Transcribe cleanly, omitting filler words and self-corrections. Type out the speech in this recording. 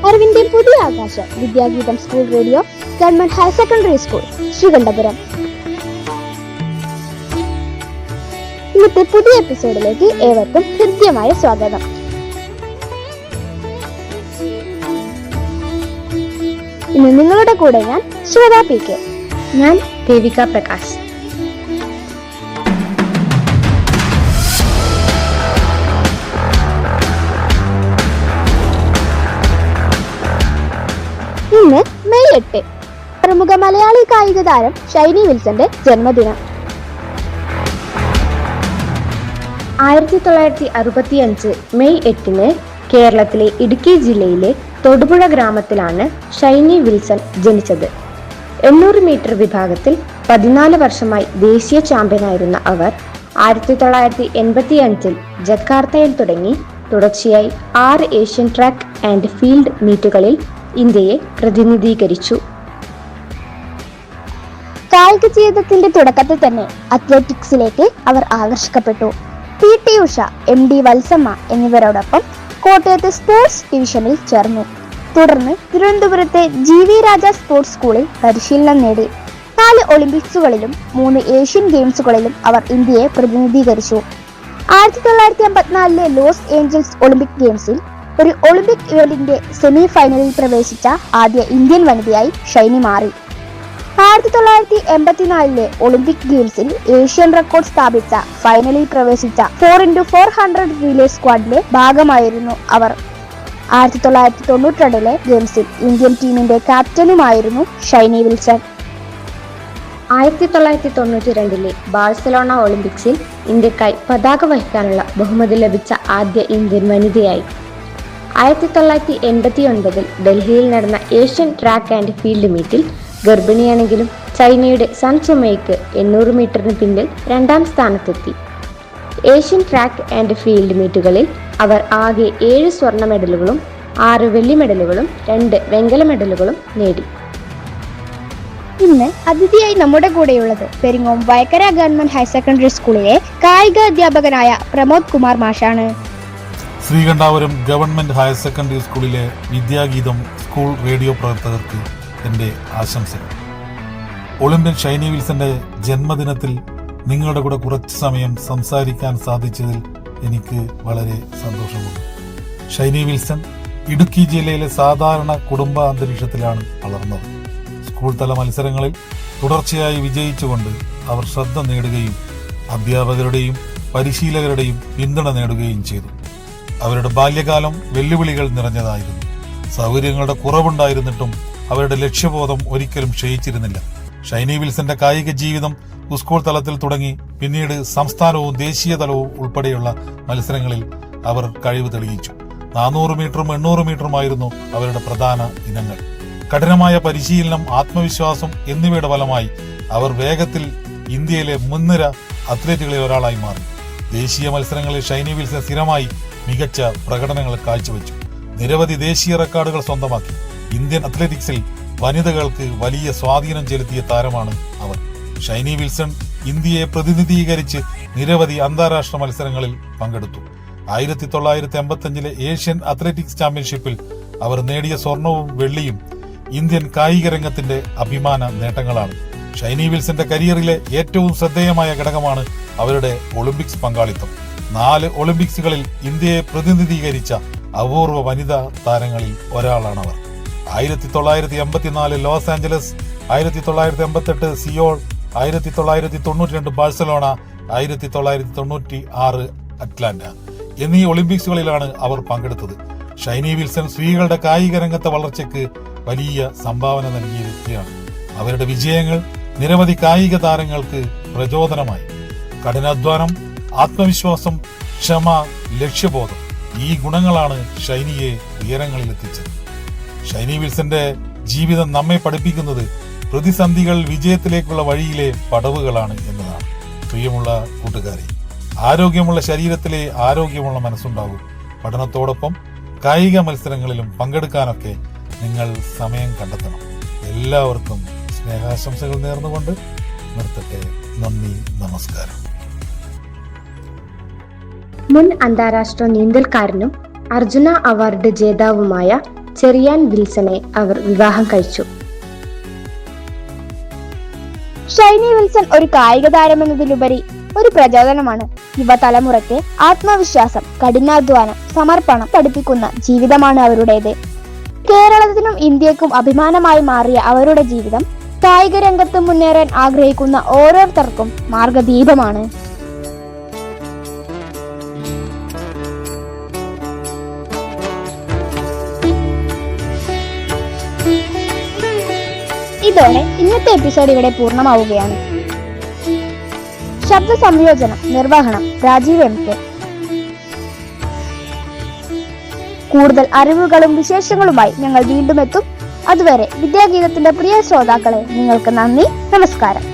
അറിവിന്റെ പുതിയ ആകാശം Vidyageetham school radio government higher secondary school Sreekandapuram. ഇന്നത്തെ പുതിയ എപ്പിസോഡിലേക്ക് ഏവർക്കും ഹൃദ്യമായ സ്വാഗതം. ഇന്ന് നിങ്ങളുടെ കൂടെ ഞാൻ ശ്വേത പി കെ. ഞാൻ ദേവിക പ്രകാശ്. ഇന്ന് മെയ് 8, പ്രമുഖ മലയാളി കായിക താരം ഷൈനി വിൽസന്റെ ജന്മദിനം. 1965 മെയ് 8 കേരളത്തിലെ ഇടുക്കി ജില്ലയിലെ തൊടുപുഴ ഗ്രാമത്തിലാണ് ഷൈനി വിൽസൺ ജനിച്ചത്. 800 മീറ്റർ വിഭാഗത്തിൽ 14 വർഷമായി ദേശീയ ചാമ്പ്യനായിരുന്ന അവർ 1985 ജക്കാർത്തയിൽ തുടങ്ങി തുടർച്ചയായി 6 ഏഷ്യൻ ട്രാക്ക് ആൻഡ് ഫീൽഡ് മീറ്റുകളിൽ ഇന്ത്യയെ പ്രതിനിധീകരിച്ചു. കായിക ജീവിതത്തിന്റെ തുടക്കത്തിൽ തന്നെ അത്ലറ്റിക്സിലേക്ക് അവർ ആകർഷിക്കപ്പെട്ടു. PT ഉഷ, MD വത്സമ്മ എന്നിവരോടൊപ്പം കോട്ടയത്തെ സ്പോർട്സ് ഡിവിഷനിൽ ചേർന്നു. തുടർന്ന് തിരുവനന്തപുരത്തെ GV രാജ സ്പോർട്സ് സ്കൂളിൽ പരിശീലനം നേടി. 4 ഒളിമ്പിക്സുകളിലും 3 ഏഷ്യൻ ഗെയിംസുകളിലും അവർ ഇന്ത്യയെ പ്രതിനിധീകരിച്ചു. 1954 ലോസ് ഏഞ്ചൽസ് ഒളിമ്പിക് ഗെയിംസിൽ ഒരു ഒളിമ്പിക് ഇവന്റിന്റെ സെമി ഫൈനലിൽ പ്രവേശിച്ച ആദ്യ ഇന്ത്യൻ വനിതയായി ഷൈനി മാറി. 1984 ഒളിമ്പിക് ഗെയിംസിൽ ഏഷ്യൻ റെക്കോർഡ് സ്ഥാപിച്ച ഫൈനലിൽ പ്രവേശിച്ച 4x400 റിലേ സ്ക്വാഡിലെ ഭാഗമായിരുന്നു അവർ. 1992 ഗെയിംസിൽ ഇന്ത്യൻ ടീമിന്റെ ക്യാപ്റ്റനുമായിരുന്നു ഷൈനി വിൽസൺ. 1992 ബാഴ്സലോണ ഒളിമ്പിക്സിൽ ഇന്ത്യക്കായി പതാക വഹിക്കാനുള്ള ബഹുമതി ലഭിച്ച ആദ്യ ഇന്ത്യൻ വനിതയായി. 1989 ഡൽഹിയിൽ നടന്ന ഏഷ്യൻ ട്രാക്ക് ആൻഡ് ഫീൽഡ് മീറ്റിൽ ഗർഭിണിയാണെങ്കിലും ചൈനയുടെ സൺ സുമയ്ക്ക് 800 മീറ്ററിന് പിന്നിൽ 2ാം സ്ഥാനത്തെത്തി. ഏഷ്യൻ ട്രാക്ക് ആൻഡ് ഫീൽഡ് മീറ്റുകളിൽ അവർ ആകെ 7 സ്വർണ്ണ മെഡലുകളും 6 വെള്ളി മെഡലുകളും 2 വെങ്കല മെഡലുകളും നേടി. ഇന്ന് അതിഥിയായി നമ്മുടെ കൂടെയുള്ളത് Peringome Vayakkara government higher secondary സ്കൂളിലെ കായിക അധ്യാപകനായ പ്രമോദ് കുമാർ മാഷാണ്. ശ്രീകണ്ഠാപുരം ഗവൺമെന്റ് ഹയർ സെക്കൻഡറി സ്കൂളിലെ വിദ്യാഗീതം സ്കൂൾ റേഡിയോ പ്രവർത്തകർക്ക് എൻ്റെ ആശംസകൾ. ഒളിമ്പ്യൻ ഷൈനി വിൽസന്റെ ജന്മദിനത്തിൽ നിങ്ങളുടെ കൂടെ കുറച്ച് സമയം സംസാരിക്കാൻ സാധിച്ചതിൽ എനിക്ക് വളരെ സന്തോഷമുണ്ട്. ഷൈനി വിൽസൺ ഇടുക്കി ജില്ലയിലെ സാധാരണ കുടുംബ അന്തരീക്ഷത്തിലാണ് വളർന്നത്. സ്കൂൾ തല മത്സരങ്ങളിൽ തുടർച്ചയായി വിജയിച്ചുകൊണ്ട് അവർ ശ്രദ്ധ നേടുകയും അധ്യാപകരുടെയും പരിശീലകരുടെയും പിന്തുണ നേടുകയും ചെയ്തു. അവരുടെ ബാല്യകാലം വെല്ലുവിളികൾ നിറഞ്ഞതായിരുന്നു. സൗകര്യങ്ങളുടെ കുറവുണ്ടായിരുന്നിട്ടും അവരുടെ ലക്ഷ്യബോധം ഒരിക്കലും ക്ഷയിച്ചിരുന്നില്ല. ഷൈനി വിൽസന്റെ കായിക ജീവിതം സ്കൂൾ തലത്തിൽ തുടങ്ങി പിന്നീട് സംസ്ഥാനവും ദേശീയ തലവും ഉൾപ്പെടെയുള്ള മത്സരങ്ങളിൽ അവർ കഴിവ് തെളിയിച്ചു. 400 മീറ്ററും 800 മീറ്ററുമായിരുന്നു അവരുടെ പ്രധാന ഇനങ്ങൾ. കഠിനമായ പരിശീലനം, ആത്മവിശ്വാസം എന്നിവയുടെ ഫലമായി അവർ വേഗത്തിൽ ഇന്ത്യയിലെ മുൻനിര അത്ലറ്റുകളിൽ ഒരാളായി മാറി. ദേശീയ മത്സരങ്ങളിൽ ഷൈനി വിൽസൺ സ്ഥിരമായി മികച്ച പ്രകടനങ്ങൾ കാഴ്ചവെച്ചു. നിരവധി ദേശീയ റെക്കോർഡുകൾ സ്വന്തമാക്കി. ഇന്ത്യൻ അത്ലറ്റിക്സിൽ വനിതകൾക്ക് വലിയ സ്വാധീനം ചെലുത്തിയ താരമാണ് അവർ. ഷൈനി വിൽസൺ ഇന്ത്യയെ പ്രതിനിധീകരിച്ച് നിരവധി അന്താരാഷ്ട്ര മത്സരങ്ങളിൽ പങ്കെടുത്തു. 1985 ഏഷ്യൻ അത്ലറ്റിക്സ് ചാമ്പ്യൻഷിപ്പിൽ അവർ നേടിയ സ്വർണവും വെള്ളിയും ഇന്ത്യൻ കായിക രംഗത്തിന്റെ അഭിമാന നേട്ടങ്ങളാണ്. ഷൈനി വിൽസന്റെ കരിയറിലെ ഏറ്റവും ശ്രദ്ധേയമായ ഘടകമാണ് അവരുടെ ഒളിമ്പിക്സ് പങ്കാളിത്തം. 4 ഒളിമ്പിക്സുകളിൽ ഇന്ത്യയെ പ്രതിനിധീകരിച്ച അപൂർവ വനിതാ താരങ്ങളിൽ ഒരാളാണവർ. 1984 Los Angeles, 1988 Seoul, 1992 Barcelona, 1996 Atlanta എന്നീ ഒളിമ്പിക്സുകളിലാണ് അവർ പങ്കെടുത്തത്. ഷൈനി വിൽസൺ സ്ത്രീകളുടെ കായിക രംഗത്തെ വളർച്ചയ്ക്ക് വലിയ സംഭാവന നൽകിയ വ്യക്തിയാണ്. അവരുടെ വിജയങ്ങൾ നിരവധി കായിക താരങ്ങൾക്ക് പ്രചോദനമായി. കഠിനാധ്വാനം, ആത്മവിശ്വാസം, ക്ഷമ, ലക്ഷ്യബോധം ഈ ഗുണങ്ങളാണ് ഷൈനിയെ ഉയരങ്ങളിലെത്തിച്ചത്. ഷൈനി വിൽസന്റെ ജീവിതം നമ്മെ പഠിപ്പിക്കുന്നത് പ്രതിസന്ധികൾ വിജയത്തിലേക്കുള്ള വഴിയിലെ പടവുകളാണ് എന്നതാണ്. പ്രിയമുള്ള കൂട്ടുകാരെ, ആരോഗ്യമുള്ള ശരീരത്തിലെ ആരോഗ്യമുള്ള മനസ്സുണ്ടാകും. പഠനത്തോടൊപ്പം കായിക മത്സരങ്ങളിലും പങ്കെടുക്കാനൊക്കെ നിങ്ങൾ സമയം കണ്ടെത്തണം. എല്ലാവർക്കും സ്നേഹാശംസകൾ നേർന്നുകൊണ്ട് നിർത്തട്ടെ. നന്ദി, നമസ്കാരം. മുൻ അന്താരാഷ്ട്ര നീന്തൽക്കാരനും അർജുന അവാർഡ് ജേതാവുമായ ചെറിയാൻ വിൽസനെ അവർ വിവാഹം കഴിച്ചു. ഷൈനി വിൽസൺ ഒരു കായിക താരമെന്നതിലുപരി ഒരു പ്രചോദനമാണ്. യുവതലമുറയ്ക്ക് ആത്മവിശ്വാസം, കഠിനാധ്വാനം, സമർപ്പണം പഠിപ്പിക്കുന്ന ജീവിതമാണ് അവരുടേത്. കേരളത്തിനും ഇന്ത്യക്കും അഭിമാനമായി മാറിയ അവരുടെ ജീവിതം കായിക രംഗത്ത് മുന്നേറാൻ ആഗ്രഹിക്കുന്ന ഓരോരുത്തർക്കും മാർഗദീപമാണ്. ഇതോടെ ഇന്നത്തെ എപ്പിസോഡ് ഇവിടെ പൂർണ്ണമാവുകയാണ്. ശബ്ദ സംയോജനം, നിർവഹണം രാജീവ് MK. കൂടുതൽ അറിവുകളും വിശേഷങ്ങളുമായി ഞങ്ങൾ വീണ്ടും എത്തും. അതുവരെ വിദ്യാഗീതത്തിന്റെ പ്രിയ ശ്രോതാക്കളെ, നിങ്ങൾക്ക് നന്ദി, നമസ്കാരം.